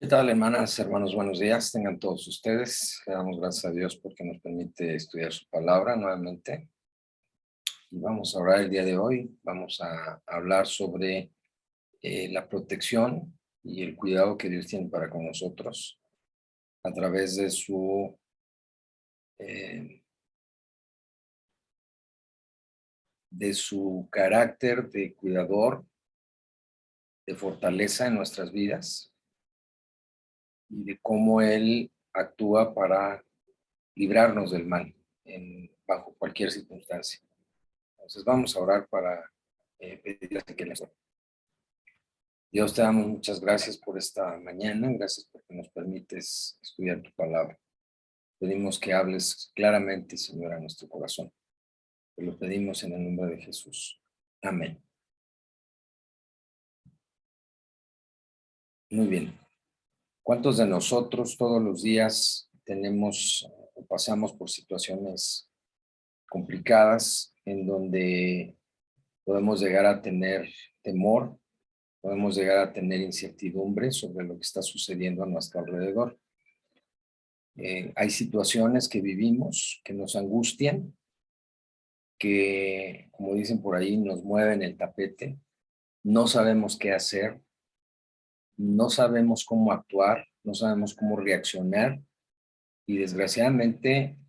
¿Qué tal, hermanas, hermanos? Buenos días. Tengan todos ustedes. Le damos gracias a Dios porque nos permite estudiar su palabra nuevamente. Y vamos a orar el día de hoy. Vamos a hablar sobre la protección y el cuidado que Dios tiene para con nosotros a través eh, de su carácter de cuidador, de fortaleza en nuestras vidas y de cómo Él actúa para librarnos del mal bajo cualquier circunstancia. Entonces vamos a orar para pedirle que nos... Dios, te damos muchas gracias por esta mañana, gracias porque nos permites estudiar tu palabra. Pedimos que hables claramente, Señor, a nuestro corazón. Te lo pedimos en el nombre de Jesús. Amén. Muy bien. ¿Cuántos de nosotros todos los días tenemos o pasamos por situaciones complicadas en donde podemos llegar a tener temor? Podemos llegar a tener incertidumbre sobre lo que está sucediendo a nuestro alrededor. Hay situaciones que vivimos que nos angustian, que, como dicen por ahí, nos mueven el tapete. No sabemos qué hacer, no sabemos cómo actuar, no sabemos cómo reaccionar y desgraciadamente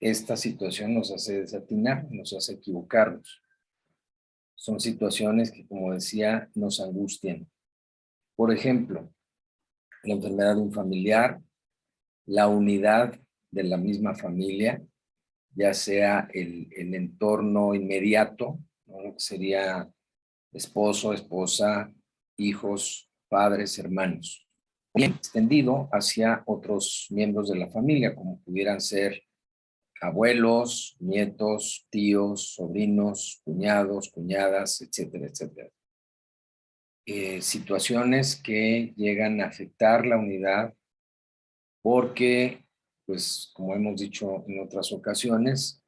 esta situación nos hace desatinar, nos hace equivocarnos. Son situaciones que, como decía, nos angustian. Por ejemplo, la enfermedad de un familiar, la unidad de la misma familia, ya sea el entorno inmediato, ¿no? Sería esposo, esposa, hijos, padres, hermanos. Bien extendido hacia otros miembros de la familia, como pudieran ser abuelos, nietos, tíos, sobrinos, cuñados, cuñadas, etcétera, etcétera. Situaciones que llegan a afectar la unidad porque, pues, como hemos dicho en otras ocasiones,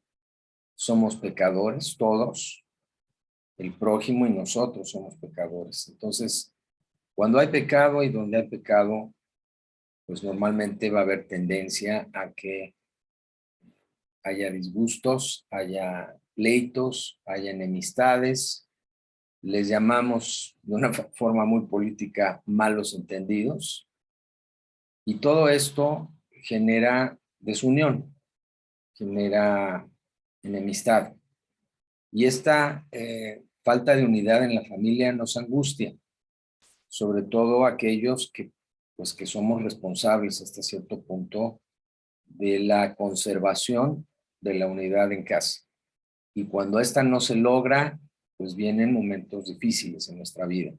somos pecadores todos, el prójimo y nosotros somos pecadores. Entonces, cuando hay pecado y donde hay pecado, pues normalmente va a haber tendencia a que haya disgustos, haya pleitos, haya enemistades. Les llamamos de una forma muy política malos entendidos. Y todo esto genera desunión, genera enemistad. Y esta falta de unidad en la familia nos angustia, sobre todo aquellos que, pues, que somos responsables hasta cierto punto de la conservación de la unidad en casa. Y cuando esta no se logra, pues vienen momentos difíciles en nuestra vida,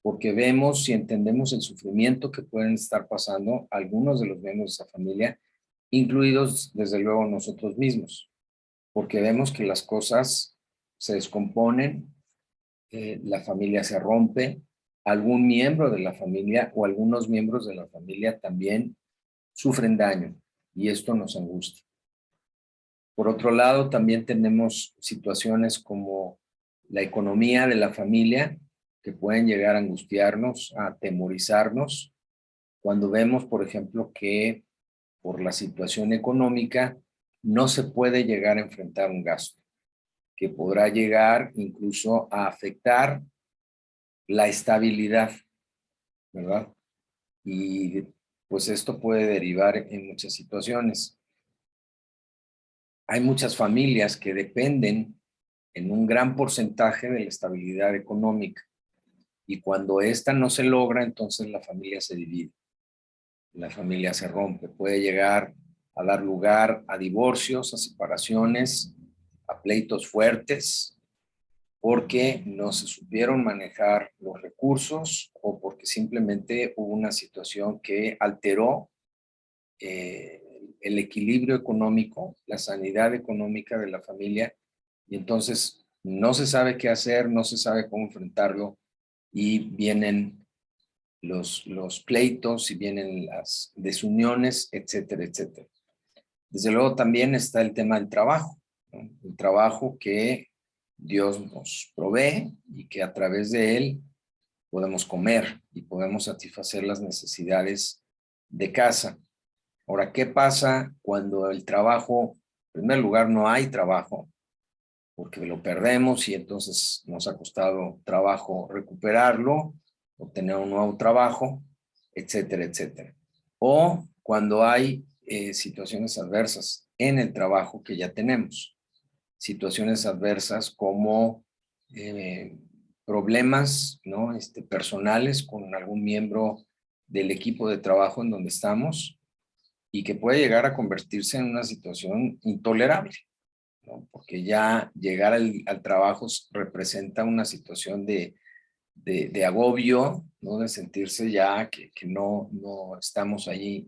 porque vemos y entendemos el sufrimiento que pueden estar pasando algunos de los miembros de esa familia, incluidos desde luego nosotros mismos, porque vemos que las cosas se descomponen, la familia se rompe, algún miembro de la familia o algunos miembros de la familia también sufren daño y esto nos angustia. Por otro lado, también tenemos situaciones como la economía de la familia que pueden llegar a angustiarnos, a atemorizarnos, cuando vemos, por ejemplo, que por la situación económica no se puede llegar a enfrentar un gasto, que podrá llegar incluso a afectar la estabilidad, ¿verdad? Y pues esto puede derivar en muchas situaciones. Hay muchas familias que dependen en un gran porcentaje de la estabilidad económica y cuando esta no se logra, entonces la familia se divide, la familia se rompe, puede llegar a dar lugar a divorcios, a separaciones, a pleitos fuertes, porque no se supieron manejar los recursos o porque simplemente hubo una situación que alteró el equilibrio económico, la sanidad económica de la familia, y entonces no se sabe qué hacer, no se sabe cómo enfrentarlo, y vienen los pleitos y vienen las desuniones, etcétera, etcétera. Desde luego también está el tema del trabajo, ¿no? El trabajo que Dios nos provee y que a través de él podemos comer y podemos satisfacer las necesidades de casa. Ahora, ¿qué pasa cuando el trabajo, en primer lugar, no hay trabajo? Porque lo perdemos y entonces nos ha costado trabajo recuperarlo, obtener un nuevo trabajo, etcétera, etcétera. O cuando hay situaciones adversas en el trabajo que ya tenemos. Situaciones adversas como problemas, ¿no? Personales con algún miembro del equipo de trabajo en donde estamos y que puede llegar a convertirse en una situación intolerable, ¿no? Porque ya llegar al trabajo representa una situación de agobio, ¿no? De sentirse ya que no estamos allí,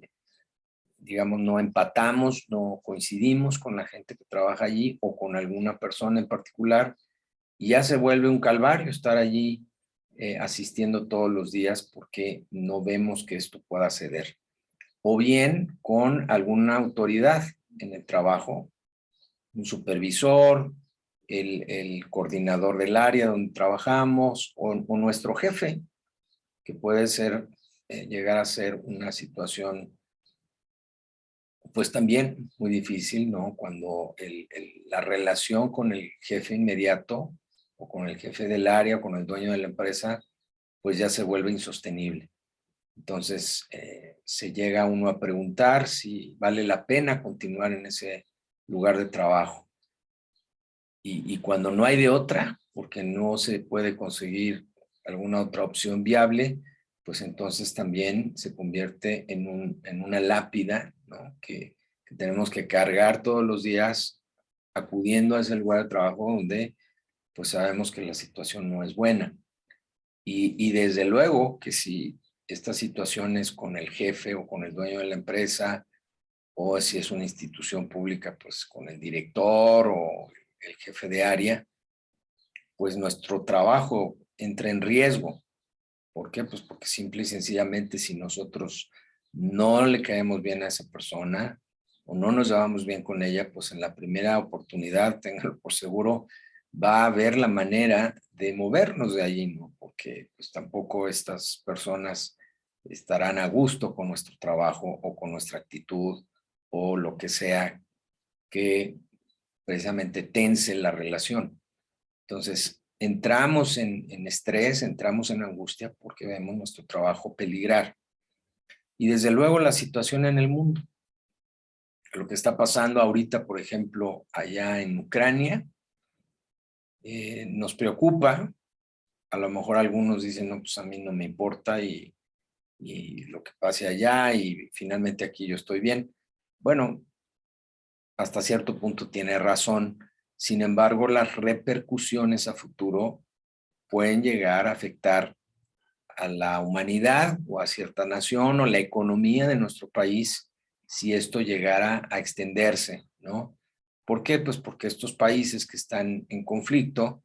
digamos, no empatamos, no coincidimos con la gente que trabaja allí o con alguna persona en particular, y ya se vuelve un calvario estar allí asistiendo todos los días porque no vemos que esto pueda ceder. O bien con alguna autoridad en el trabajo, un supervisor, el coordinador del área donde trabajamos o nuestro jefe, que puede ser, llegar a ser una situación pues también muy difícil, ¿no? Cuando la relación con el jefe inmediato o con el jefe del área o con el dueño de la empresa, pues ya se vuelve insostenible. Entonces, se llega uno a preguntar si vale la pena continuar en ese lugar de trabajo. Y cuando no hay de otra, porque no se puede conseguir alguna otra opción viable, pues entonces también se convierte en una lápida, ¿no? Que tenemos que cargar todos los días acudiendo a ese lugar de trabajo donde pues sabemos que la situación no es buena. Y desde luego que si estas situaciones con el jefe o con el dueño de la empresa, o si es una institución pública, pues con el director o el jefe de área, pues nuestro trabajo entra en riesgo. ¿Por qué? Pues porque simple y sencillamente si nosotros no le caemos bien a esa persona o no nos llevamos bien con ella, pues en la primera oportunidad, ténganlo por seguro, va a haber la manera de movernos de allí, ¿no? Porque pues tampoco estas personas estarán a gusto con nuestro trabajo o con nuestra actitud o lo que sea que precisamente tense la relación. Entonces, entramos en estrés, entramos en angustia porque vemos nuestro trabajo peligrar. Y desde luego la situación en el mundo. Lo que está pasando ahorita, por ejemplo, allá en Ucrania, nos preocupa. A lo mejor algunos dicen, no, pues a mí no me importa y lo que pase allá y finalmente aquí yo estoy bien. Bueno, hasta cierto punto tiene razón. Sin embargo, las repercusiones a futuro pueden llegar a afectar a la humanidad o a cierta nación o la economía de nuestro país si esto llegara a extenderse, ¿no? ¿Por qué? Pues porque estos países que están en conflicto,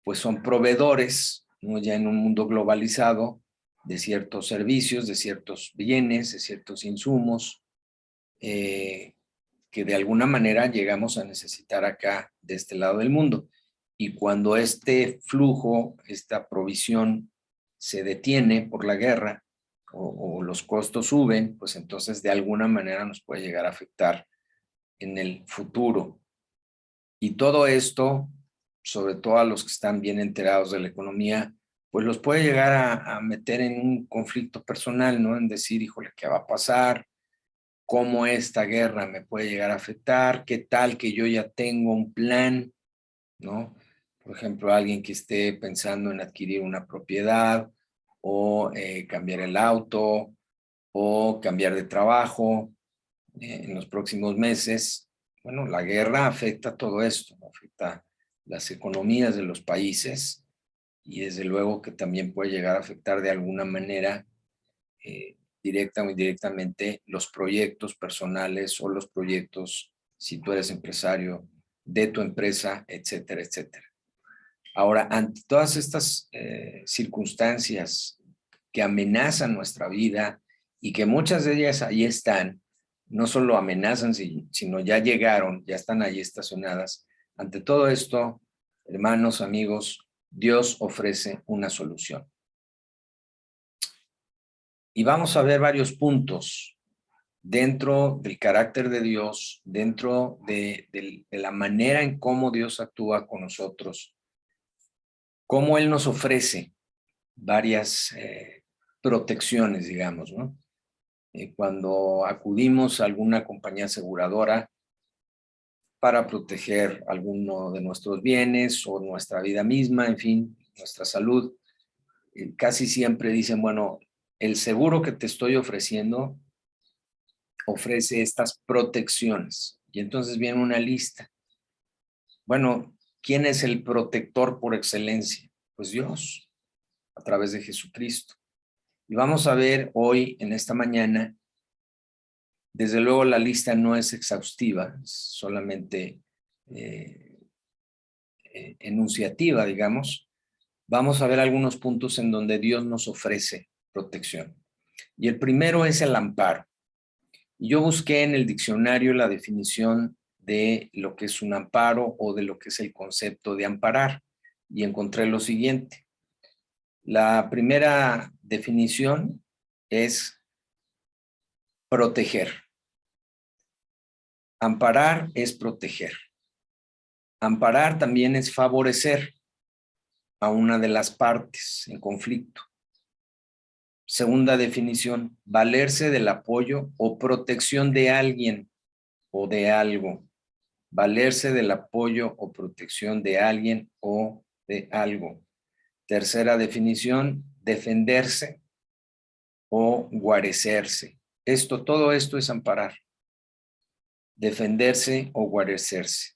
pues son proveedores, ¿no? Ya en un mundo globalizado de ciertos servicios, de ciertos bienes, de ciertos insumos, que de alguna manera llegamos a necesitar acá de este lado del mundo. Y cuando este flujo, esta provisión se detiene por la guerra o los costos suben, pues entonces de alguna manera nos puede llegar a afectar en el futuro. Y todo esto, sobre todo a los que están bien enterados de la economía, pues los puede llegar a meter en un conflicto personal, ¿no? En decir, híjole, ¿qué va a pasar? ¿Cómo esta guerra me puede llegar a afectar? ¿Qué tal que yo ya tengo un plan, ¿no? Por ejemplo, alguien que esté pensando en adquirir una propiedad o cambiar el auto o cambiar de trabajo en los próximos meses. Bueno, la guerra afecta todo esto, afecta las economías de los países y desde luego que también puede llegar a afectar de alguna manera directa o indirectamente los proyectos personales o los proyectos, si tú eres empresario, de tu empresa, etcétera, etcétera. Ahora, ante todas estas circunstancias que amenazan nuestra vida y que muchas de ellas ahí están, no solo amenazan, sino ya llegaron, ya están ahí estacionadas. Ante todo esto, hermanos, amigos, Dios ofrece una solución. Y vamos a ver varios puntos dentro del carácter de Dios, dentro de la manera en cómo Dios actúa con nosotros, cómo Él nos ofrece varias protecciones, digamos, ¿no? Cuando acudimos a alguna compañía aseguradora para proteger alguno de nuestros bienes o nuestra vida misma, en fin, nuestra salud, casi siempre dicen, bueno, el seguro que te estoy ofreciendo ofrece estas protecciones. Y entonces viene una lista. Bueno, ¿quién es el protector por excelencia? Pues Dios, a través de Jesucristo. Y vamos a ver hoy, en esta mañana, desde luego la lista no es exhaustiva, es solamente enunciativa, digamos. Vamos a ver algunos puntos en donde Dios nos ofrece protección. Y el primero es el amparo. Yo busqué en el diccionario la definición de lo que es un amparo o de lo que es el concepto de amparar y encontré lo siguiente. La primera definición es proteger. Amparar es proteger. Amparar también es favorecer a una de las partes en conflicto. Segunda definición, valerse del apoyo o protección de alguien o de algo. Valerse del apoyo o protección de alguien o de algo. Tercera definición, defenderse o guarecerse. Todo esto es amparar. Defenderse o guarecerse.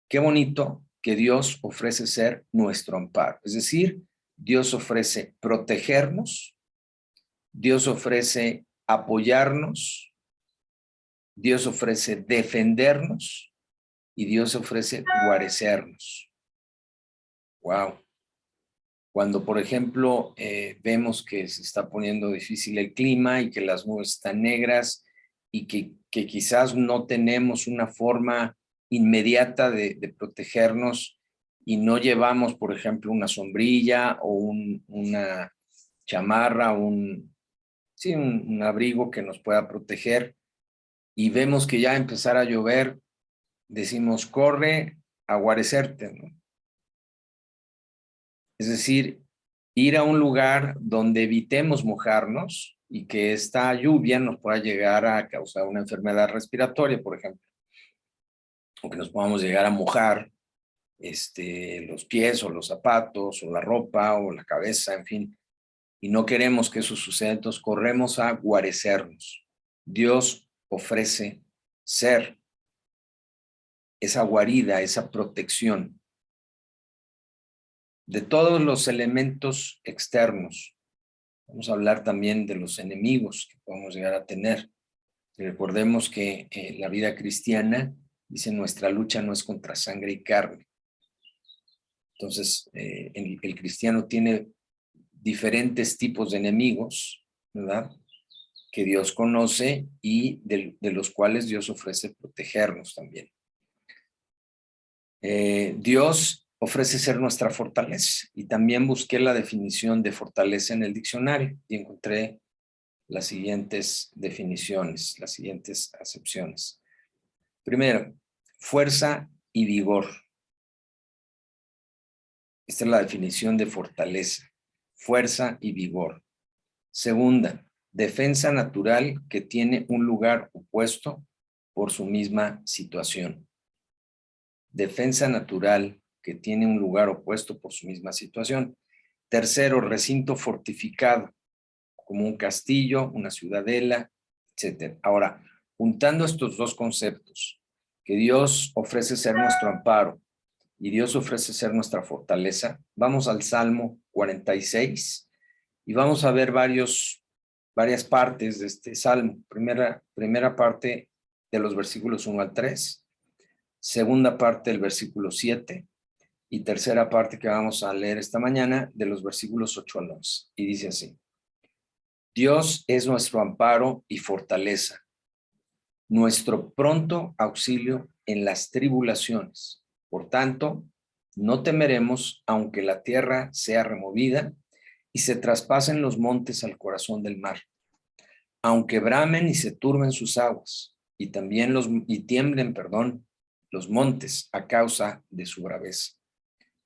Qué bonito que Dios ofrece ser nuestro amparo. Es decir, Dios ofrece protegernos, Dios ofrece apoyarnos, Dios ofrece defendernos y Dios ofrece guarecernos. Wow. Cuando, por ejemplo, vemos que se está poniendo difícil el clima y que las nubes están negras y que quizás no tenemos una forma inmediata de protegernos y no llevamos, por ejemplo, una sombrilla o una chamarra, un abrigo que nos pueda proteger y vemos que ya empezar a llover, decimos, corre a guarecerte, ¿no? Es decir, ir a un lugar donde evitemos mojarnos y que esta lluvia nos pueda llegar a causar una enfermedad respiratoria, por ejemplo, o que nos podamos llegar a mojar los pies o los zapatos o la ropa o la cabeza, en fin, y no queremos que eso suceda, entonces corremos a guarecernos. Dios ofrece ser esa guarida, esa protección de todos los elementos externos. Vamos a hablar también de los enemigos que podemos llegar a tener. Recordemos que la vida cristiana dice nuestra lucha no es contra sangre y carne. Entonces, el cristiano tiene diferentes tipos de enemigos, ¿verdad? Que Dios conoce y de los cuales Dios ofrece protegernos también. Dios ofrece ser nuestra fortaleza y también busqué la definición de fortaleza en el diccionario y encontré las siguientes definiciones, las siguientes acepciones. Primero, fuerza y vigor. Esta es la definición de fortaleza, fuerza y vigor. Segunda, defensa natural que tiene un lugar opuesto por su misma situación. Defensa natural que tiene un lugar opuesto por su misma situación. Tercero, recinto fortificado, como un castillo, una ciudadela, etc. Ahora, juntando estos dos conceptos, que Dios ofrece ser nuestro amparo y Dios ofrece ser nuestra fortaleza, vamos al Salmo 46 y vamos a ver varias partes de este Salmo. Primera parte de los versículos 1 al 3, segunda parte del versículo 7 y tercera parte que vamos a leer esta mañana de los versículos 8 al 11. Y dice así: Dios es nuestro amparo y fortaleza, nuestro pronto auxilio en las tribulaciones. Por tanto, no temeremos aunque la tierra sea removida y se traspasen los montes al corazón del mar, aunque bramen y se turben sus aguas, y también tiemblen, los montes a causa de su braveza.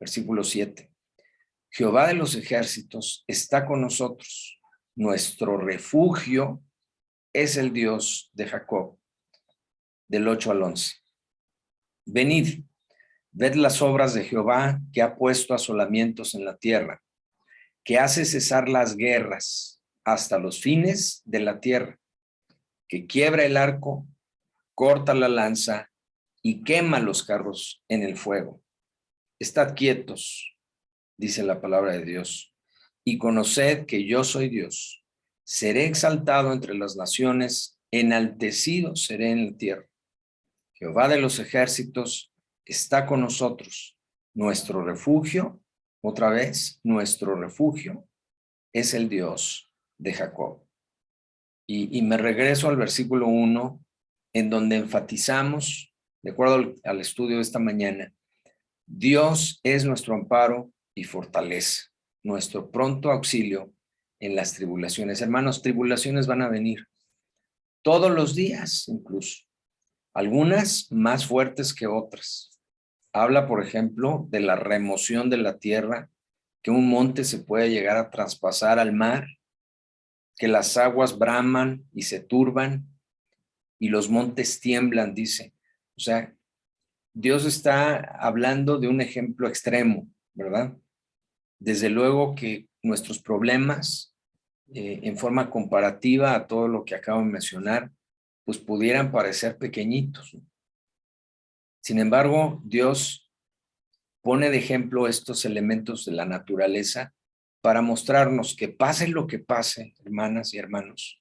Versículo 7. Jehová de los ejércitos está con nosotros. Nuestro refugio es el Dios de Jacob. Del 8 al 11. Venid, ved las obras de Jehová, que ha puesto asolamientos en la tierra, que hace cesar las guerras hasta los fines de la tierra, que quiebra el arco, corta la lanza y quema los carros en el fuego. Estad quietos, dice la palabra de Dios, y conoced que yo soy Dios. Seré exaltado entre las naciones, enaltecido seré en la tierra. Jehová de los ejércitos está con nosotros. Nuestro refugio, otra vez, nuestro refugio es el Dios de Jacob. Y me regreso al versículo 1, en donde enfatizamos, de acuerdo al estudio de esta mañana, Dios es nuestro amparo y fortaleza, nuestro pronto auxilio en las tribulaciones. Hermanos, tribulaciones van a venir todos los días, incluso. Algunas más fuertes que otras. Habla, por ejemplo, de la remoción de la tierra, que un monte se puede llegar a traspasar al mar, que las aguas braman y se turban y los montes tiemblan, dice. O sea, Dios está hablando de un ejemplo extremo, ¿verdad? Desde luego que nuestros problemas, en forma comparativa a todo lo que acabo de mencionar, pues pudieran parecer pequeñitos. Sin embargo, Dios pone de ejemplo estos elementos de la naturaleza para mostrarnos que pase lo que pase, hermanas y hermanos,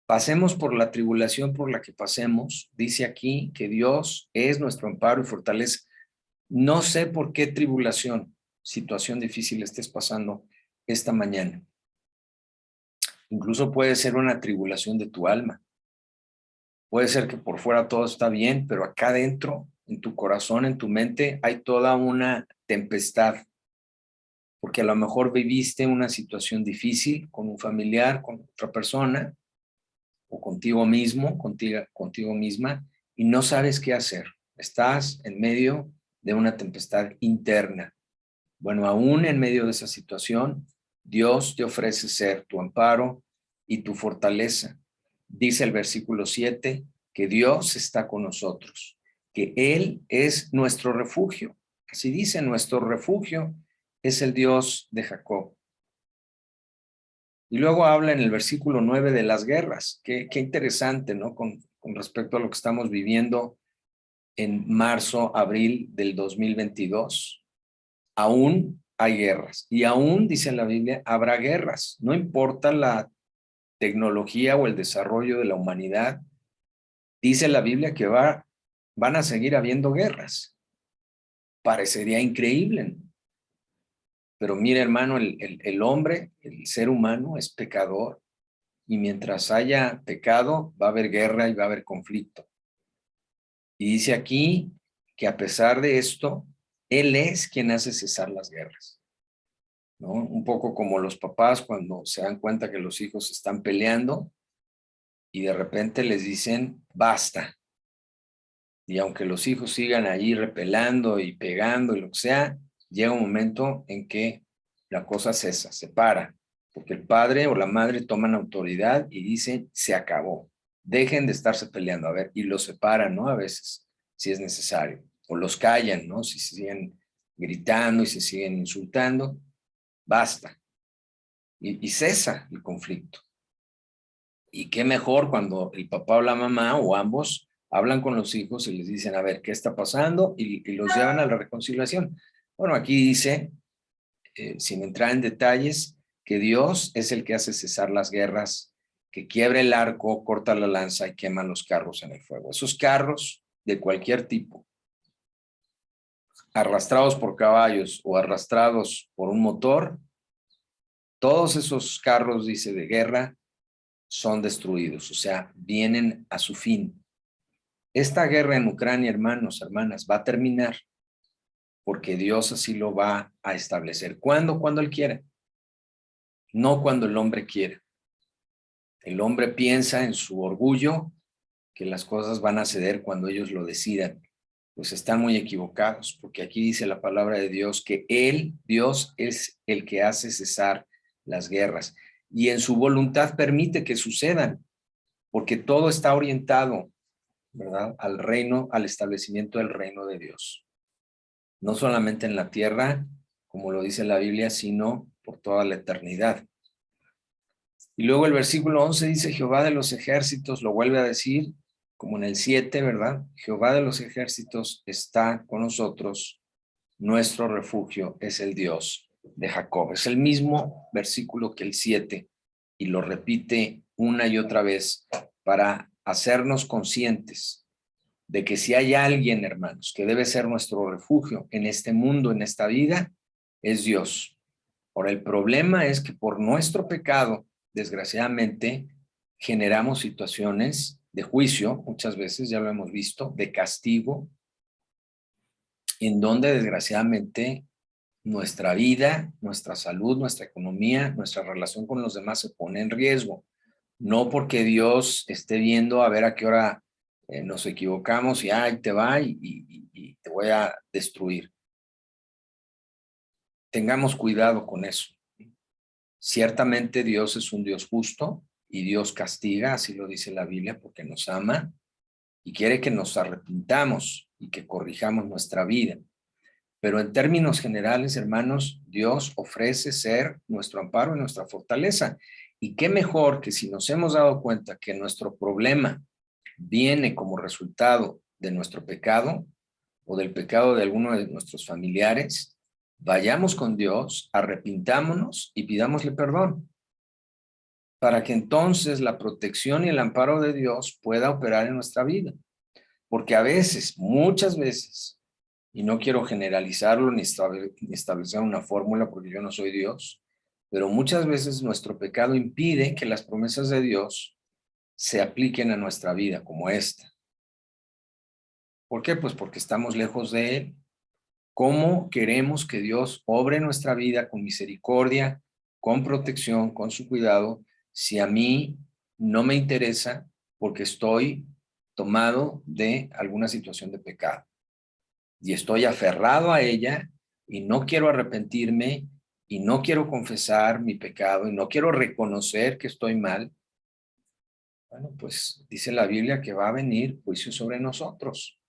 pasemos por la tribulación por la que pasemos, dice aquí que Dios es nuestro amparo y fortaleza. No sé por qué tribulación, situación difícil estés pasando esta mañana. Incluso puede ser una tribulación de tu alma. Puede ser que por fuera todo está bien, pero acá adentro, en tu corazón, en tu mente, hay toda una tempestad. Porque a lo mejor viviste una situación difícil con un familiar, con otra persona, o contigo mismo, contigo misma, y no sabes qué hacer. Estás en medio de una tempestad interna. Bueno, aún en medio de esa situación, Dios te ofrece ser tu amparo y tu fortaleza. Dice el versículo 7, que Dios está con nosotros, que Él es nuestro refugio. Así dice, nuestro refugio es el Dios de Jacob. Y luego habla en el versículo 9 de las guerras. Qué interesante, ¿no? Con respecto a lo que estamos viviendo en marzo, abril del 2022. Aún hay guerras. Y aún, dice la Biblia, habrá guerras. No importa la tecnología o el desarrollo de la humanidad. Dice la Biblia que van a seguir habiendo guerras. Parecería increíble, ¿no? Pero mire, hermano, el hombre, el ser humano es pecador. Y mientras haya pecado, va a haber guerra y va a haber conflicto. Y dice aquí que a pesar de esto, Él es quien hace cesar las guerras, ¿no? Un poco como los papás cuando se dan cuenta que los hijos están peleando y de repente les dicen, basta. Y aunque los hijos sigan ahí repelando y pegando y lo que sea, llega un momento en que la cosa cesa, se para, porque el padre o la madre toman autoridad y dicen, se acabó, dejen de estarse peleando, a ver, y los separan, ¿no? A veces, si es necesario, o los callan, ¿no? Si se siguen gritando y se siguen insultando, basta, y cesa el conflicto. Y qué mejor cuando el papá o la mamá o ambos hablan con los hijos y les dicen, a ver, ¿qué está pasando? Y los llevan a la reconciliación. Bueno, aquí dice, sin entrar en detalles, que Dios es el que hace cesar las guerras, que quiebra el arco, corta la lanza y quema los carros en el fuego. Esos carros de cualquier tipo, arrastrados por caballos o arrastrados por un motor, todos esos carros, dice, de guerra, son destruidos, o sea, vienen a su fin. Esta guerra en Ucrania, hermanos, hermanas, va a terminar porque Dios así lo va a establecer. ¿Cuándo? Cuando Él quiera. No cuando el hombre quiere. El hombre piensa en su orgullo que las cosas van a ceder cuando ellos lo decidan. Pues están muy equivocados, porque aquí dice la palabra de Dios que Él, Dios, es el que hace cesar las guerras y en su voluntad permite que sucedan, porque todo está orientado, ¿verdad?, al reino, al establecimiento del reino de Dios. No solamente en la tierra, como lo dice la Biblia, sino por toda la eternidad. Y luego el versículo 11 dice, Jehová de los ejércitos, lo vuelve a decir, como en el 7, ¿verdad? Jehová de los ejércitos está con nosotros, nuestro refugio es el Dios de Jacob. Es el mismo versículo que el 7 y lo repite una y otra vez para hacernos conscientes de que si hay alguien, hermanos, que debe ser nuestro refugio en este mundo, en esta vida, es Dios. Ahora, el problema es que por nuestro pecado, desgraciadamente, generamos situaciones de juicio, muchas veces, ya lo hemos visto, de castigo, en donde desgraciadamente nuestra vida, nuestra salud, nuestra economía, nuestra relación con los demás se pone en riesgo. No porque Dios esté viendo a ver a qué hora nos equivocamos y ahí te va y te voy a destruir. Tengamos cuidado con eso. Ciertamente Dios es un Dios justo y Dios castiga, así lo dice la Biblia, porque nos ama y quiere que nos arrepintamos y que corrijamos nuestra vida. Pero en términos generales, hermanos, Dios ofrece ser nuestro amparo y nuestra fortaleza. Y qué mejor que si nos hemos dado cuenta que nuestro problema viene como resultado de nuestro pecado o del pecado de alguno de nuestros familiares, vayamos con Dios, arrepintámonos y pidámosle perdón, para que entonces la protección y el amparo de Dios pueda operar en nuestra vida. Porque a veces, muchas veces, y no quiero generalizarlo ni establecer una fórmula porque yo no soy Dios, pero muchas veces nuestro pecado impide que las promesas de Dios se apliquen a nuestra vida como esta. ¿Por qué? Pues porque estamos lejos de Él. ¿Cómo queremos que Dios obre en nuestra vida con misericordia, con protección, con su cuidado, si a mí no me interesa porque estoy tomado de alguna situación de pecado y estoy aferrado a ella y no quiero arrepentirme y no quiero confesar mi pecado y no quiero reconocer que estoy mal? Bueno, pues dice la Biblia que va a venir juicio sobre nosotros.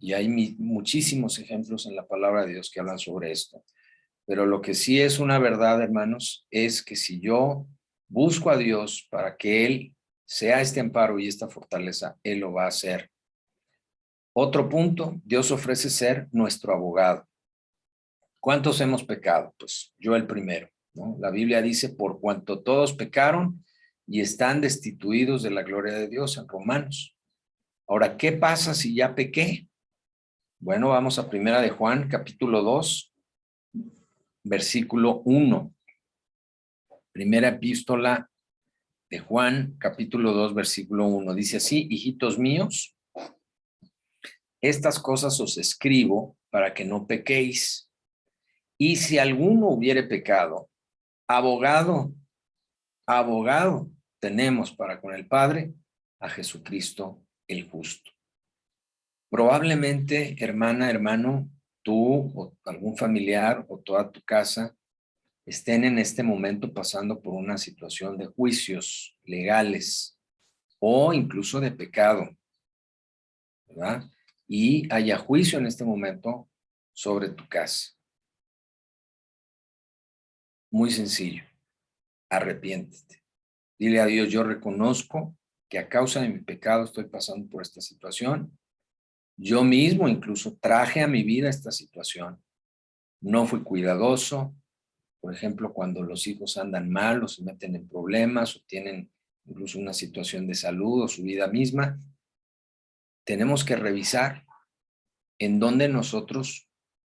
Y hay muchísimos ejemplos en la palabra de Dios que hablan sobre esto. Pero lo que sí es una verdad, hermanos, es que si yo busco a Dios para que Él sea este amparo y esta fortaleza, Él lo va a hacer. Otro punto, Dios ofrece ser nuestro abogado. ¿Cuántos hemos pecado? Pues yo el primero, ¿no? La Biblia dice, por cuanto todos pecaron y están destituidos de la gloria de Dios en Romanos. Ahora, ¿qué pasa si ya pequé? Bueno, vamos a Primera de Juan, capítulo 2, versículo 1. Primera epístola de Juan, capítulo 2, versículo 1. Dice así, hijitos míos, estas cosas os escribo para que no pequéis. Y si alguno hubiere pecado, abogado tenemos para con el Padre, a Jesucristo el justo. Probablemente, hermana, hermano, tú o algún familiar o toda tu casa estén en este momento pasando por una situación de juicios legales o incluso de pecado, ¿verdad? Y haya juicio en este momento sobre tu casa. Muy sencillo, arrepiéntete. Dile a Dios, yo reconozco que a causa de mi pecado estoy pasando por esta situación. Yo mismo incluso traje a mi vida esta situación. No fui cuidadoso. Por ejemplo, cuando los hijos andan mal o se meten en problemas o tienen incluso una situación de salud o su vida misma, tenemos que revisar en dónde nosotros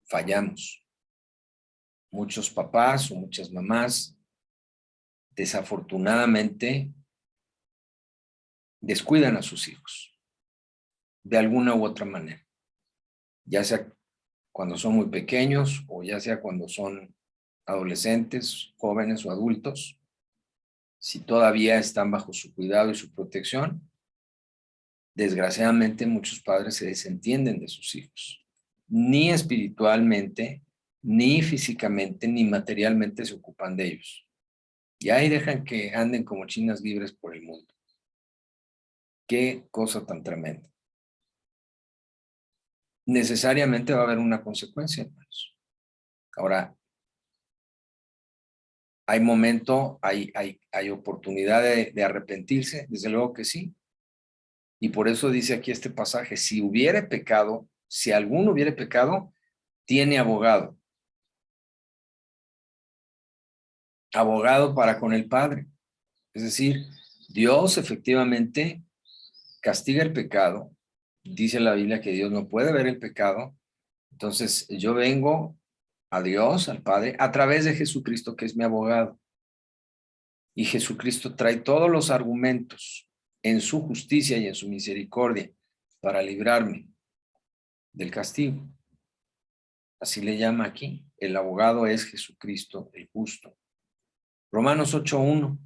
fallamos. Muchos papás o muchas mamás, desafortunadamente, descuidan a sus hijos de alguna u otra manera, ya sea cuando son muy pequeños o ya sea cuando son adolescentes, jóvenes o adultos. si todavía están bajo su cuidado y su protección, desgraciadamente muchos padres se desentienden de sus hijos. Ni espiritualmente, ni físicamente, ni materialmente se ocupan de ellos. Y ahí dejan que anden como chinas libres por el mundo. Qué cosa tan tremenda. Necesariamente va a haber una consecuencia, hermanos. Ahora, ¿hay momento, hay oportunidad de arrepentirse? Desde luego que sí. Y por eso dice aquí este pasaje, si hubiere pecado, si alguno hubiere pecado, tiene abogado. Abogado para con el Padre. Es decir, Dios efectivamente castiga el pecado. Dice la Biblia que Dios no puede ver el pecado. Entonces yo vengo a Dios, al Padre, a través de Jesucristo, que es mi abogado. Y Jesucristo trae todos los argumentos en su justicia y en su misericordia para librarme del castigo. Así le llama aquí. El abogado es Jesucristo, el justo. Romanos 8:1.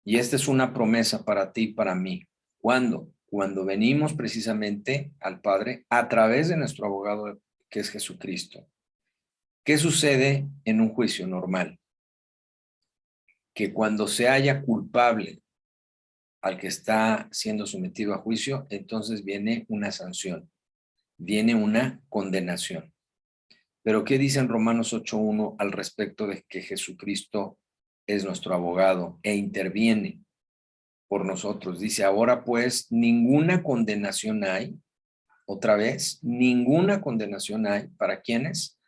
Y esta es una promesa para ti y para mí. ¿Cuándo? Cuando venimos precisamente al Padre a través de nuestro abogado, que es Jesucristo. ¿Qué sucede en un juicio normal? Que cuando se haya culpable al que está siendo sometido a juicio, entonces viene una sanción, viene una condenación. Pero ¿qué dice en Romanos 8:1 al respecto de que Jesucristo es nuestro abogado e interviene por nosotros? Dice, ahora pues ninguna condenación hay, otra vez, ninguna condenación hay. ¿Para quiénes?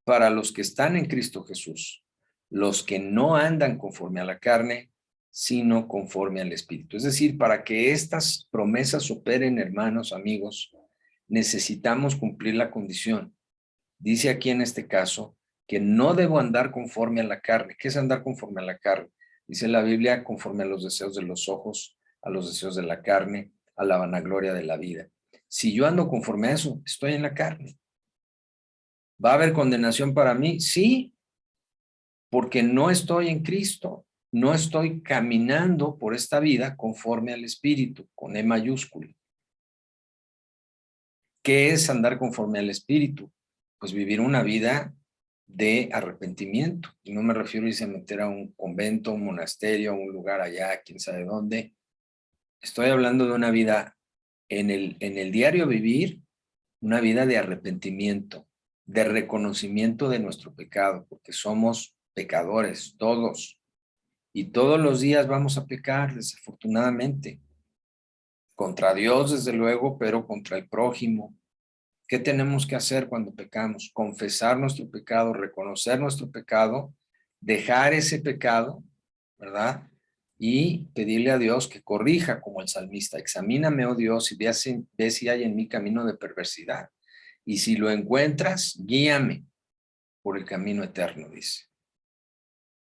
Para los que están en Cristo Jesús, los que no andan conforme a la carne, sino conforme al Espíritu. Es decir, para que estas promesas operen, hermanos, amigos, necesitamos cumplir la condición. Dice aquí en este caso que no debo andar conforme a la carne. ¿Qué es andar conforme a la carne? Dice la Biblia, conforme a los deseos de los ojos, a los deseos de la carne, a la vanagloria de la vida. Si yo ando conforme a eso, estoy en la carne. ¿Va a haber condenación para mí? Sí, porque no estoy en Cristo. No estoy caminando por esta vida conforme al Espíritu, con E mayúscula. ¿Qué es andar conforme al Espíritu? Pues vivir una vida de arrepentimiento. Y no me refiero a irse a meter a un convento, un monasterio, a un lugar allá, quién sabe dónde. Estoy hablando de una vida en el diario vivir, una vida de arrepentimiento, de reconocimiento de nuestro pecado, porque somos pecadores, todos. Y todos los días vamos a pecar, desafortunadamente. Contra Dios, desde luego, pero contra el prójimo. ¿Qué tenemos que hacer cuando pecamos? Confesar nuestro pecado, reconocer nuestro pecado, dejar ese pecado, ¿verdad? Y pedirle a Dios que corrija, como el salmista. Examíname, oh Dios, y ve si hay en mí camino de perversidad. Y si lo encuentras, guíame por el camino eterno, dice.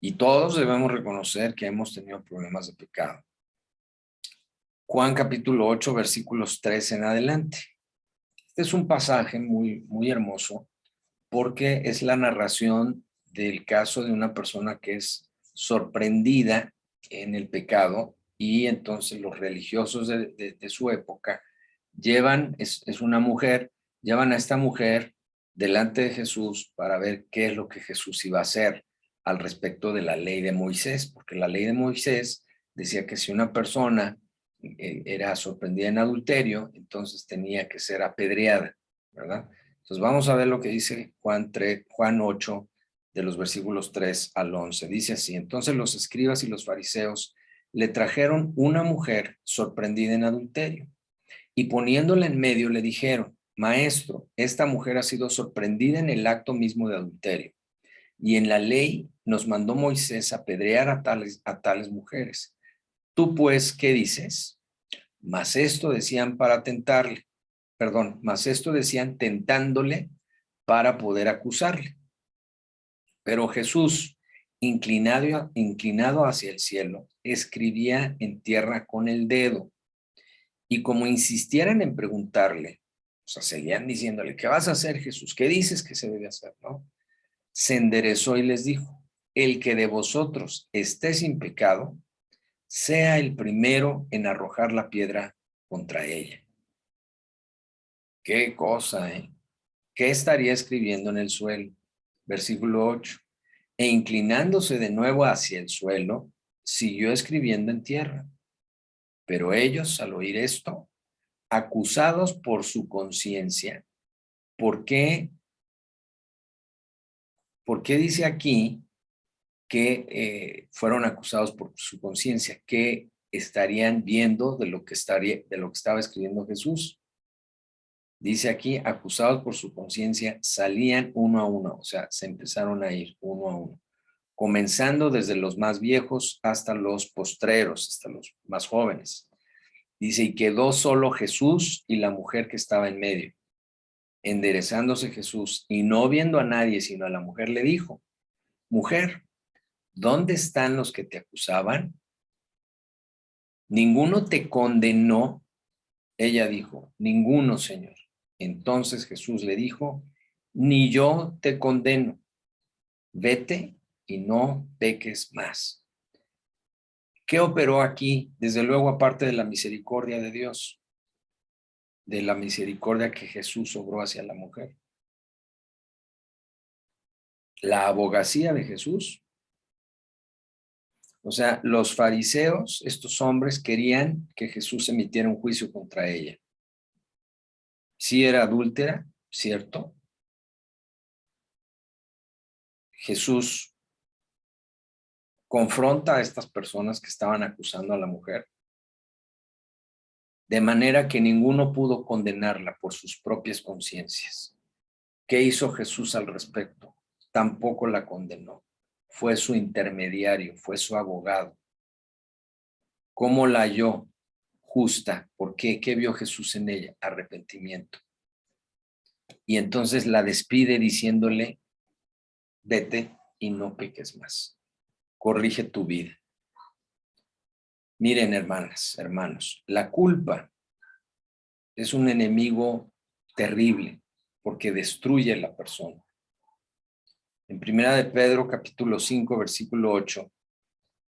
Y todos debemos reconocer que hemos tenido problemas de pecado. Juan capítulo 8, versículos 3 en adelante. Este es un pasaje muy, muy hermoso porque es la narración del caso de una persona que es sorprendida en el pecado y entonces los religiosos de su época llevan, es una mujer, llevan a esta mujer delante de Jesús para ver qué es lo que Jesús iba a hacer al respecto de la ley de Moisés, porque la ley de Moisés decía que si una persona era sorprendida en adulterio, entonces tenía que ser apedreada, ¿verdad? Entonces vamos a ver lo que dice Juan 8, de los versículos 3 al 11. Dice así, entonces los escribas y los fariseos le trajeron una mujer sorprendida en adulterio y poniéndola en medio le dijeron, maestro, esta mujer ha sido sorprendida en el acto mismo de adulterio y en la ley nos mandó Moisés apedrear a tales mujeres. Tú pues, ¿qué dices? Mas esto decían para tentarle, mas esto decían tentándole para poder acusarle. Pero Jesús, inclinado hacia el cielo, escribía en tierra con el dedo. Y como insistieran en preguntarle, o sea, seguían diciéndole, ¿qué vas a hacer, Jesús? ¿Qué dices que se debe hacer, no? Se enderezó y les dijo, el que de vosotros esté sin pecado, sea el primero en arrojar la piedra contra ella. Qué cosa, ¿eh? ¿Qué estaría escribiendo en el suelo? Versículo 8. E inclinándose de nuevo hacia el suelo, siguió escribiendo en tierra. Pero ellos, al oír esto, acusados por su conciencia, ¿por qué dice aquí que fueron acusados por su conciencia? ¿Qué estarían viendo de lo que estaba escribiendo Jesús? Dice aquí, acusados por su conciencia, salían uno a uno, o sea, se empezaron a ir uno a uno, comenzando desde los más viejos hasta los postreros, hasta los más jóvenes. Dice, y quedó solo Jesús y la mujer que estaba en medio. Enderezándose Jesús y no viendo a nadie sino a la mujer, le dijo, mujer, ¿dónde están los que te acusaban? ¿Ninguno te condenó? Ella dijo, ninguno, Señor. Entonces Jesús le dijo, ni yo te condeno, vete y no peques más. ¿Qué operó aquí? Desde luego, aparte de la misericordia de Dios, de la misericordia que Jesús obró hacia la mujer. La abogacía de Jesús. O sea, los fariseos, estos hombres, querían que Jesús emitiera un juicio contra ella. Sí era adúltera, cierto. Jesús confronta a estas personas que estaban acusando a la mujer, de manera que ninguno pudo condenarla por sus propias conciencias. ¿Qué hizo Jesús al respecto? Tampoco la condenó. Fue su intermediario, fue su abogado. ¿Cómo la halló? Justa. ¿Por qué? ¿Qué vio Jesús en ella? Arrepentimiento. Y entonces la despide diciéndole, vete y no peques más. Corrige tu vida. Miren, hermanas, hermanos, la culpa es un enemigo terrible porque destruye a la persona. En Primera de Pedro, capítulo 5, versículo 8,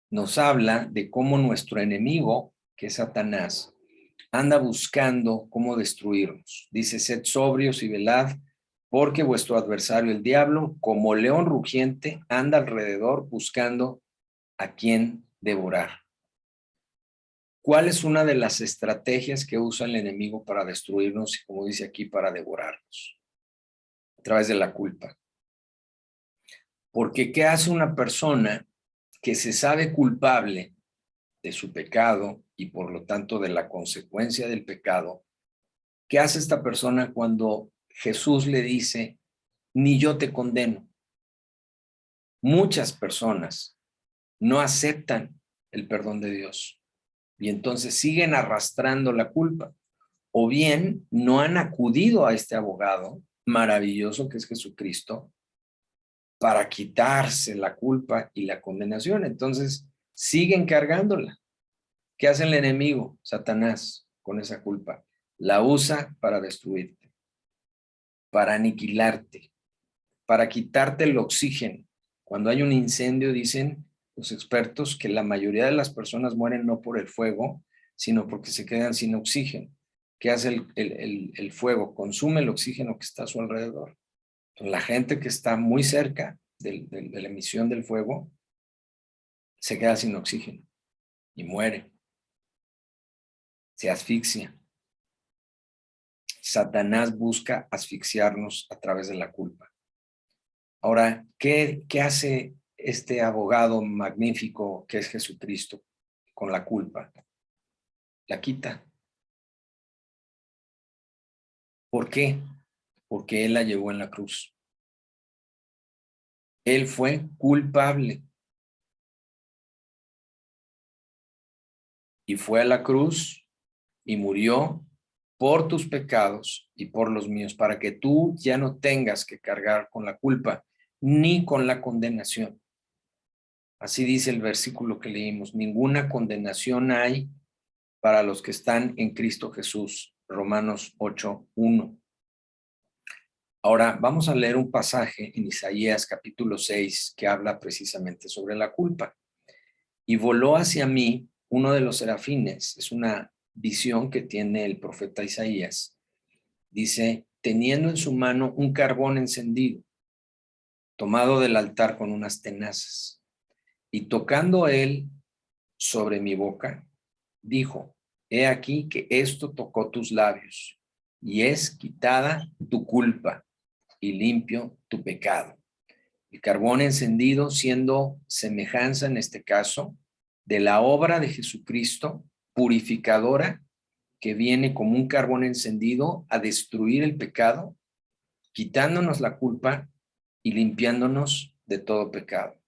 nos habla de cómo nuestro enemigo, que es Satanás, anda buscando cómo destruirnos. Dice, sed sobrios y velad, porque vuestro adversario, el diablo, como león rugiente, anda alrededor buscando a quien devorar. ¿Cuál es una de las estrategias que usa el enemigo para destruirnos y, como dice aquí, para devorarnos? A través de la culpa. Porque ¿qué hace una persona que se sabe culpable de su pecado y por lo tanto de la consecuencia del pecado? ¿Qué hace esta persona cuando Jesús le dice, ni yo te condeno? Muchas personas no aceptan el perdón de Dios y entonces siguen arrastrando la culpa, o bien no han acudido a este abogado maravilloso que es Jesucristo para quitarse la culpa y la condenación. Entonces siguen cargándola. ¿Qué hace el enemigo, Satanás, con esa culpa? La usa para destruirte, para aniquilarte, para quitarte el oxígeno. Cuando hay un incendio, dicen los expertos que la mayoría de las personas mueren no por el fuego, sino porque se quedan sin oxígeno. ¿Qué hace el fuego? Consume el oxígeno que está a su alrededor. Entonces, la gente que está muy cerca de la emisión del fuego se queda sin oxígeno y muere. Se asfixia. Satanás busca asfixiarnos a través de la culpa. Ahora, ¿qué hace este abogado magnífico que es Jesucristo con la culpa? La quita. ¿Por qué? Porque Él la llevó en la cruz. Él fue culpable. Y fue a la cruz y murió por tus pecados y por los míos, para que tú ya no tengas que cargar con la culpa ni con la condenación. Así dice el versículo que leímos, ninguna condenación hay para los que están en Cristo Jesús. Romanos 8:1. Ahora vamos a leer un pasaje en Isaías capítulo 6 que habla precisamente sobre la culpa. Y voló hacia mí uno de los serafines, es una visión que tiene el profeta Isaías. Dice, teniendo en su mano un carbón encendido, tomado del altar con unas tenazas, y tocando él sobre mi boca, dijo, he aquí que esto tocó tus labios, y es quitada tu culpa, y limpio tu pecado. El carbón encendido siendo semejanza en este caso de la obra de Jesucristo purificadora que viene como un carbón encendido a destruir el pecado, quitándonos la culpa y limpiándonos de todo pecado.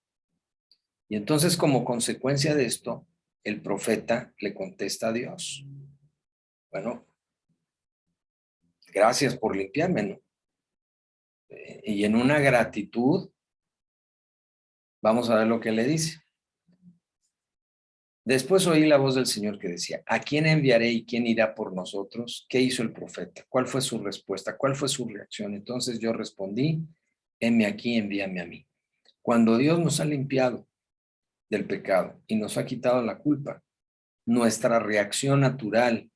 Y entonces como consecuencia de esto, el profeta le contesta a Dios, bueno, gracias por limpiarme, ¿no? Y en una gratitud, vamos a ver lo que le dice. Después oí la voz del Señor que decía, ¿a quién enviaré y quién irá por nosotros? ¿Qué hizo el profeta? ¿Cuál fue su respuesta? ¿Cuál fue su reacción? Entonces yo respondí, heme aquí, envíame a mí. Cuando Dios nos ha limpiado del pecado y nos ha quitado la culpa, nuestra reacción natural,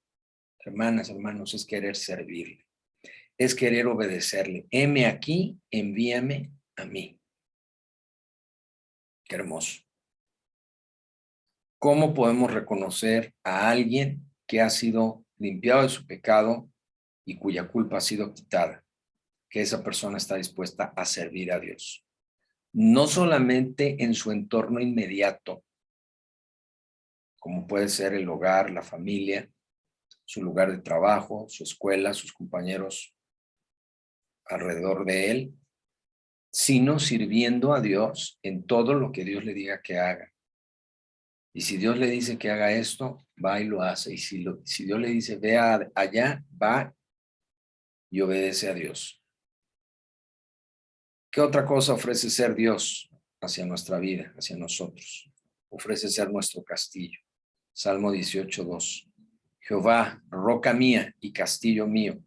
hermanas, hermanos, es querer servirle, es querer obedecerle. Heme aquí, envíame a mí. Qué hermoso. ¿Cómo podemos reconocer a alguien que ha sido limpiado de su pecado y cuya culpa ha sido quitada? Que esa persona está dispuesta a servir a Dios. No solamente en su entorno inmediato, como puede ser el hogar, la familia, su lugar de trabajo, su escuela, sus compañeros alrededor de él, sino sirviendo a Dios en todo lo que Dios le diga que haga. Y si Dios le dice que haga esto, va y lo hace. Y si Dios le dice, ve allá, va y obedece a Dios. ¿Qué otra cosa ofrece ser Dios hacia nuestra vida, hacia nosotros? Ofrece ser nuestro castillo. Salmo 18:2. Jehová, roca mía y castillo mío,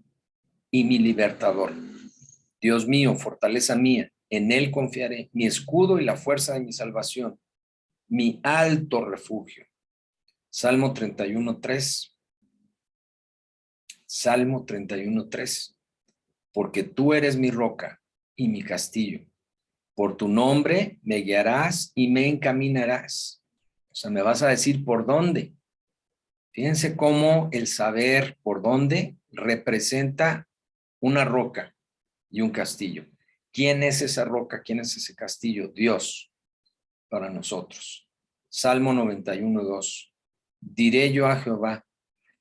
y mi libertador. Dios mío, fortaleza mía, en él confiaré, mi escudo y la fuerza de mi salvación, mi alto refugio. Salmo 31:3. Salmo 31:3. Porque tú eres mi roca y mi castillo. Por tu nombre me guiarás y me encaminarás. O sea, me vas a decir por dónde. Fíjense cómo el saber por dónde representa una roca y un castillo. ¿Quién es esa roca? ¿Quién es ese castillo? Dios para nosotros. Salmo 91:2. Diré yo a Jehová,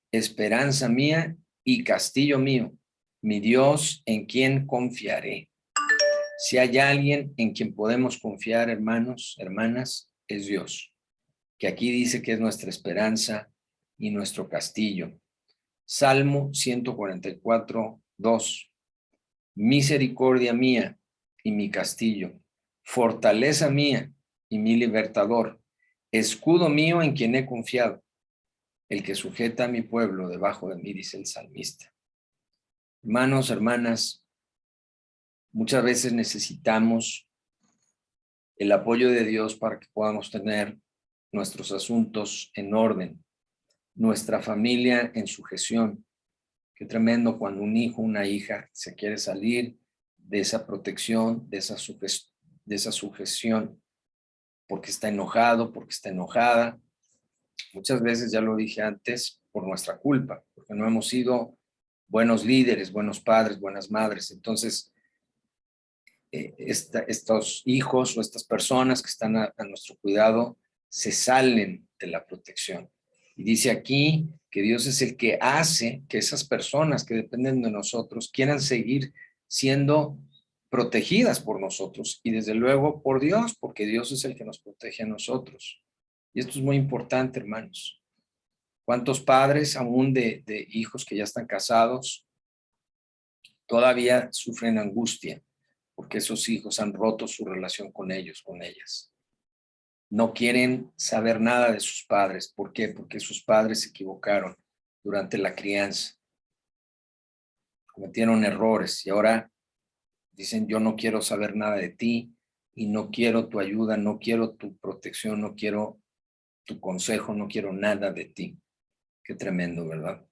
esperanza mía y castillo mío, mi Dios en quien confiaré. Si hay alguien en quien podemos confiar, hermanos, hermanas, es Dios, que aquí dice que es nuestra esperanza y nuestro castillo. Salmo 144:2. Misericordia mía y mi castillo, fortaleza mía y mi libertador, escudo mío en quien he confiado, el que sujeta a mi pueblo debajo de mí, dice el salmista. Hermanos, hermanas, muchas veces necesitamos el apoyo de Dios para que podamos tener nuestros asuntos en orden, nuestra familia en sujeción. Qué tremendo cuando un hijo, una hija se quiere salir de esa protección, de esa sujeción, porque está enojado, porque está enojada. Muchas veces, ya lo dije antes, por nuestra culpa, porque no hemos sido buenos líderes, buenos padres, buenas madres. Entonces, estos hijos o estas personas que están a nuestro cuidado se salen de la protección. Y dice aquí que Dios es el que hace que esas personas que dependen de nosotros quieran seguir siendo protegidas por nosotros y desde luego por Dios, porque Dios es el que nos protege a nosotros. Y esto es muy importante, hermanos. ¿Cuántos padres, aún de hijos que ya están casados, todavía sufren angustia porque esos hijos han roto su relación con ellos, con ellas? No quieren saber nada de sus padres. ¿Por qué? Porque sus padres se equivocaron durante la crianza, cometieron errores y ahora Dicen, yo no quiero saber nada de ti y no quiero tu ayuda, no quiero tu protección, no quiero tu consejo, no quiero nada de ti. Qué tremendo, ¿verdad?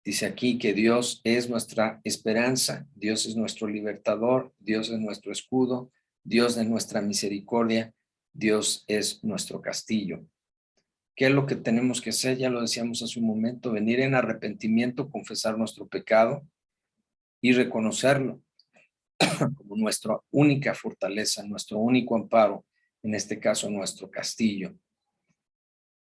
Dice aquí que Dios es nuestra esperanza, Dios es nuestro libertador, Dios es nuestro escudo, Dios es nuestra misericordia, Dios es nuestro castillo. ¿Qué es lo que tenemos que hacer? Ya lo decíamos hace un momento, venir en arrepentimiento, confesar nuestro pecado y reconocerlo como nuestra única fortaleza, nuestro único amparo, en este caso nuestro castillo.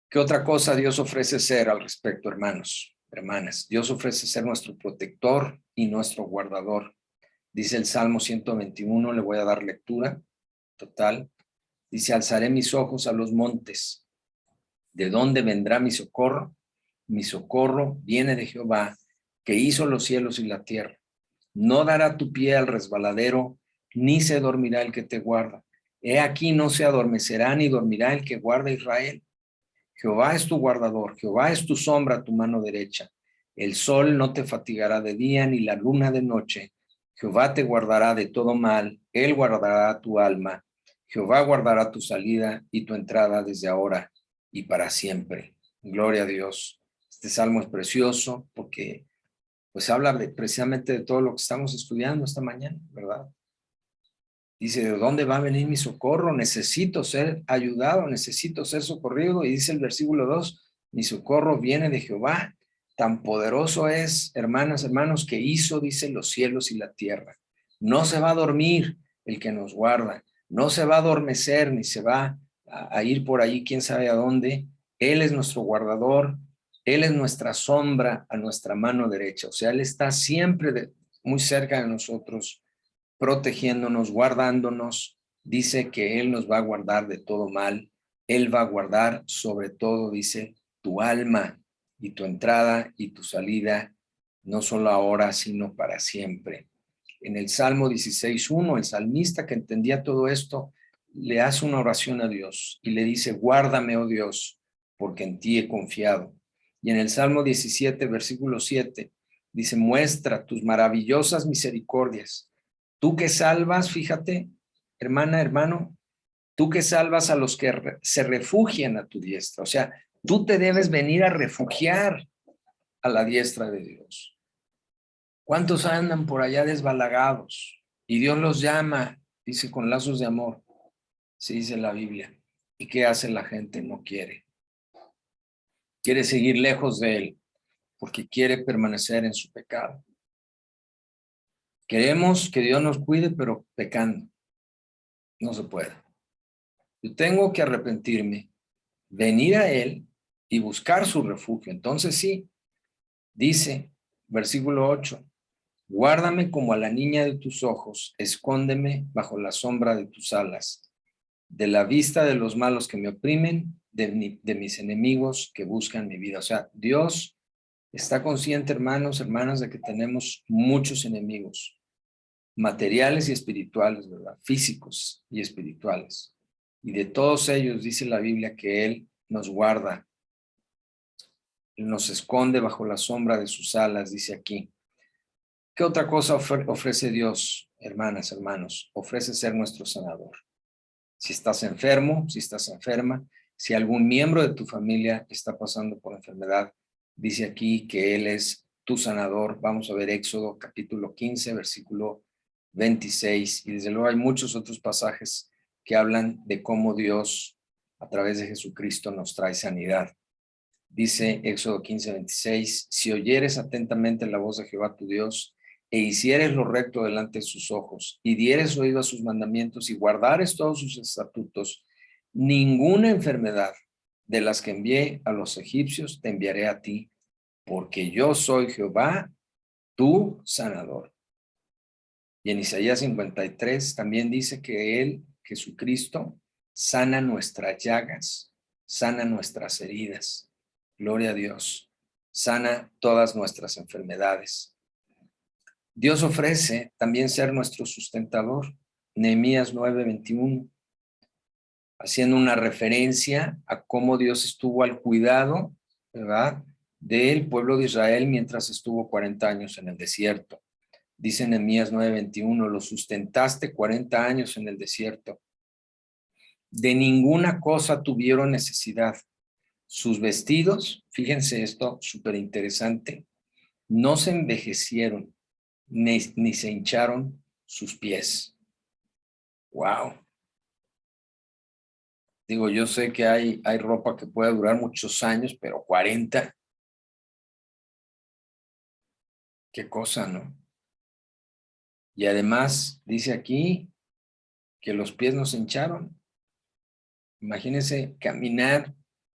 ¿Qué otra cosa Dios ofrece ser al respecto, hermanos, hermanas? Dios ofrece ser nuestro protector y nuestro guardador. Dice el Salmo 121, le voy a dar lectura total. Dice, alzaré mis ojos a los montes. ¿De dónde vendrá mi socorro? Mi socorro viene de Jehová, que hizo los cielos y la tierra. No dará tu pie al resbaladero, ni se dormirá el que te guarda. He aquí no se adormecerá ni dormirá el que guarda a Israel. Jehová es tu guardador, Jehová es tu sombra a tu mano derecha. El sol no te fatigará de día, ni la luna de noche. Jehová te guardará de todo mal, él guardará tu alma. Jehová guardará tu salida y tu entrada desde ahora y para siempre. Gloria a Dios. Este salmo es precioso porque pues habla precisamente de todo lo que estamos estudiando esta mañana, ¿verdad? Dice, ¿de dónde va a venir mi socorro? Necesito ser ayudado, necesito ser socorrido. Y dice el versículo 2, mi socorro viene de Jehová. Tan poderoso es, hermanas, hermanos, que hizo, dice, los cielos y la tierra. No se va a dormir el que nos guarda. No se va a adormecer ni se va a ir por ahí, quién sabe a dónde. Él es nuestro guardador. Él es nuestra sombra a nuestra mano derecha. O sea, Él está siempre muy cerca de nosotros, protegiéndonos, guardándonos. Dice que Él nos va a guardar de todo mal. Él va a guardar sobre todo, dice, tu alma y tu entrada y tu salida, no solo ahora, sino para siempre. En el Salmo 16:1, el salmista que entendía todo esto, le hace una oración a Dios y le dice, guárdame, oh Dios, porque en ti he confiado. Y en el Salmo 17, versículo 7, dice, muestra tus maravillosas misericordias. Tú que salvas, fíjate, hermana, hermano, tú que salvas a los que se refugian a tu diestra. O sea, tú te debes venir a refugiar a la diestra de Dios. ¿Cuántos andan por allá desbalagados? Y Dios los llama, dice, con lazos de amor, se dice la Biblia. ¿Y qué hace la gente? No quiere. Quiere seguir lejos de Él, porque quiere permanecer en su pecado. Queremos que Dios nos cuide, pero pecando. No se puede. Yo tengo que arrepentirme, venir a Él y buscar su refugio. Entonces sí, dice, versículo 8, guárdame como a la niña de tus ojos, escóndeme bajo la sombra de tus alas, de la vista de los malos que me oprimen, de mis enemigos que buscan mi vida. O sea, Dios está consciente, hermanos, hermanas, de que tenemos muchos enemigos, materiales y espirituales, ¿verdad? Físicos y espirituales. Y de todos ellos dice la Biblia que Él nos guarda, Él nos esconde bajo la sombra de sus alas, dice aquí. ¿Qué otra cosa ofrece Dios, hermanas, hermanos? Ofrece ser nuestro sanador. Si estás enfermo, si estás enferma, si algún miembro de tu familia está pasando por enfermedad, dice aquí que Él es tu sanador. Vamos a ver Éxodo capítulo 15, versículo 26. Y desde luego hay muchos otros pasajes que hablan de cómo Dios, a través de Jesucristo, nos trae sanidad. Dice Éxodo 15, 26, si oyeres atentamente la voz de Jehová tu Dios, e hicieres lo recto delante de sus ojos, y dieres oído a sus mandamientos, y guardares todos sus estatutos, ninguna enfermedad de las que envié a los egipcios te enviaré a ti, porque yo soy Jehová, tu sanador. Y en Isaías 53 también dice que Él, Jesucristo, sana nuestras llagas, sana nuestras heridas. Gloria a Dios. Sana todas nuestras enfermedades. Dios ofrece también ser nuestro sustentador. Nehemías 9:21, haciendo una referencia a cómo Dios estuvo al cuidado, ¿verdad?, del pueblo de Israel mientras estuvo 40 años en el desierto. Dice Nehemías 9:21, lo sustentaste 40 años en el desierto. De ninguna cosa tuvieron necesidad. Sus vestidos, fíjense esto, súper interesante, no se envejecieron, ni se hincharon sus pies. Wow. Digo, yo sé que hay ropa que puede durar muchos años, pero 40. Qué cosa, ¿no? Y además dice aquí que los pies no se hincharon. Imagínense caminar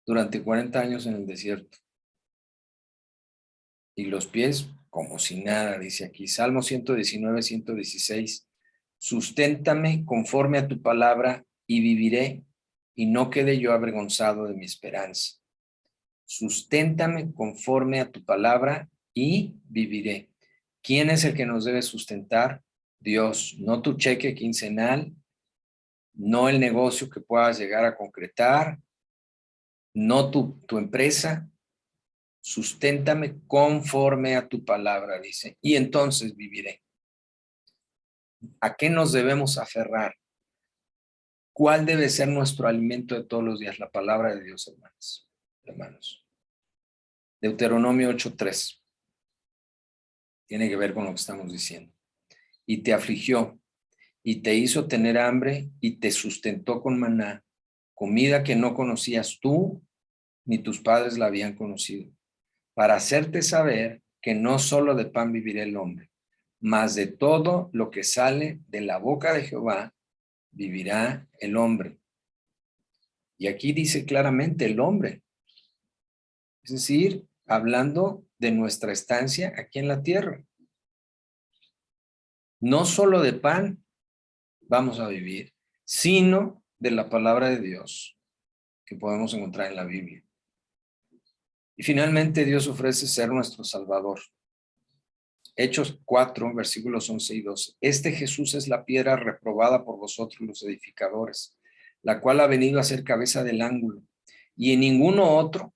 durante 40 años en el desierto. Y los pies como si nada, dice aquí. Salmo 119, 116. Susténtame conforme a tu palabra y viviré, y no quede yo avergonzado de mi esperanza. Susténtame conforme a tu palabra y viviré. ¿Quién es el que nos debe sustentar? Dios, no tu cheque quincenal, no el negocio que puedas llegar a concretar, no tu empresa. Susténtame conforme a tu palabra, dice, y entonces viviré. ¿A qué nos debemos aferrar? ¿Cuál debe ser nuestro alimento de todos los días? La palabra de Dios, hermanos. Deuteronomio 8:3. Tiene que ver con lo que estamos diciendo. Y te afligió, y te hizo tener hambre, y te sustentó con maná, comida que no conocías tú, ni tus padres la habían conocido, para hacerte saber que no solo de pan vivirá el hombre, mas de todo lo que sale de la boca de Jehová vivirá el hombre. Y aquí dice claramente el hombre, es decir, hablando de nuestra estancia aquí en la tierra. No solo de pan vamos a vivir, sino de la palabra de Dios que podemos encontrar en la Biblia. Y finalmente Dios ofrece ser nuestro Salvador. Hechos 4, versículos 11 y 12. Este Jesús es la piedra reprobada por vosotros los edificadores, la cual ha venido a ser cabeza del ángulo. Y en ninguno otro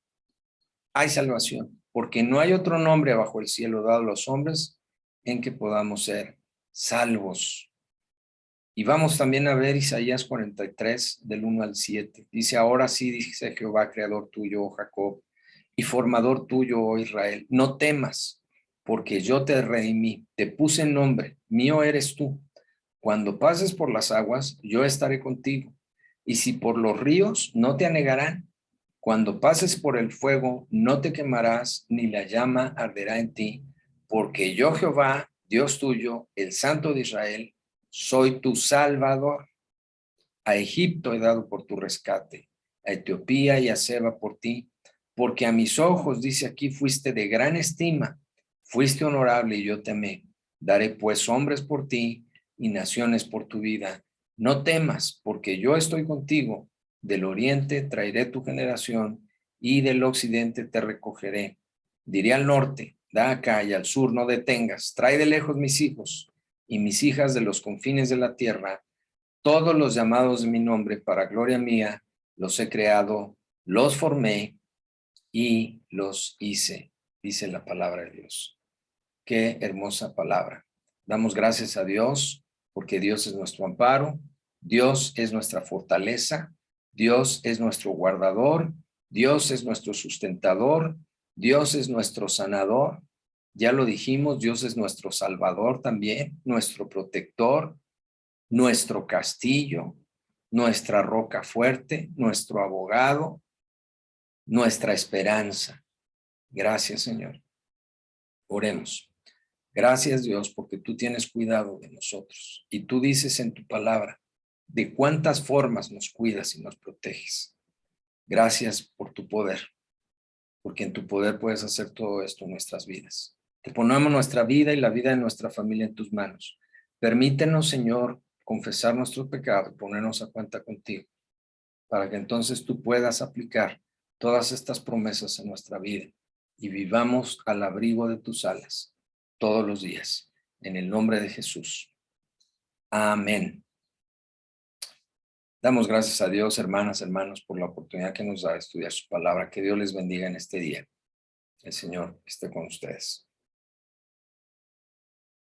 hay salvación, porque no hay otro nombre bajo el cielo dado a los hombres en que podamos ser salvos. Y vamos también a ver Isaías 43, del 1 al 7. Dice, ahora sí, dice Jehová, creador tuyo, oh Jacob, y formador tuyo, oh Israel, no temas, porque yo te redimí, te puse nombre, mío eres tú. Cuando pases por las aguas, yo estaré contigo. Y si por los ríos, no te anegarán. Cuando pases por el fuego, no te quemarás, ni la llama arderá en ti, porque yo, Jehová, Dios tuyo, el Santo de Israel, soy tu Salvador. A Egipto he dado por tu rescate, a Etiopía y a Seba por ti, porque a mis ojos, dice aquí, fuiste de gran estima, fuiste honorable y yo te amé. Daré pues hombres por ti y naciones por tu vida. No temas, porque yo estoy contigo. Del oriente traeré tu generación y del occidente te recogeré. Diré al norte, da acá, y al sur no detengas. Trae de lejos mis hijos y mis hijas de los confines de la tierra. Todos los llamados de mi nombre para gloria mía los he creado, los formé y los hice, dice la palabra de Dios. Qué hermosa palabra. Damos gracias a Dios porque Dios es nuestro amparo, Dios es nuestra fortaleza, Dios es nuestro guardador, Dios es nuestro sustentador, Dios es nuestro sanador. Ya lo dijimos, Dios es nuestro salvador también, nuestro protector, nuestro castillo, nuestra roca fuerte, nuestro abogado, nuestra esperanza. Gracias, Señor. Oremos. Gracias, Dios, porque tú tienes cuidado de nosotros y tú dices en tu palabra de cuántas formas nos cuidas y nos proteges. Gracias por tu poder, porque en tu poder puedes hacer todo esto en nuestras vidas. Te ponemos nuestra vida y la vida de nuestra familia en tus manos. Permítenos, Señor, confesar nuestros pecados, ponernos a cuenta contigo, para que entonces tú puedas aplicar todas estas promesas en nuestra vida y vivamos al abrigo de tus alas todos los días. En el nombre de Jesús. Amén. Damos gracias a Dios, hermanas, hermanos, por la oportunidad que nos da de estudiar su palabra. Que Dios les bendiga en este día. El Señor esté con ustedes.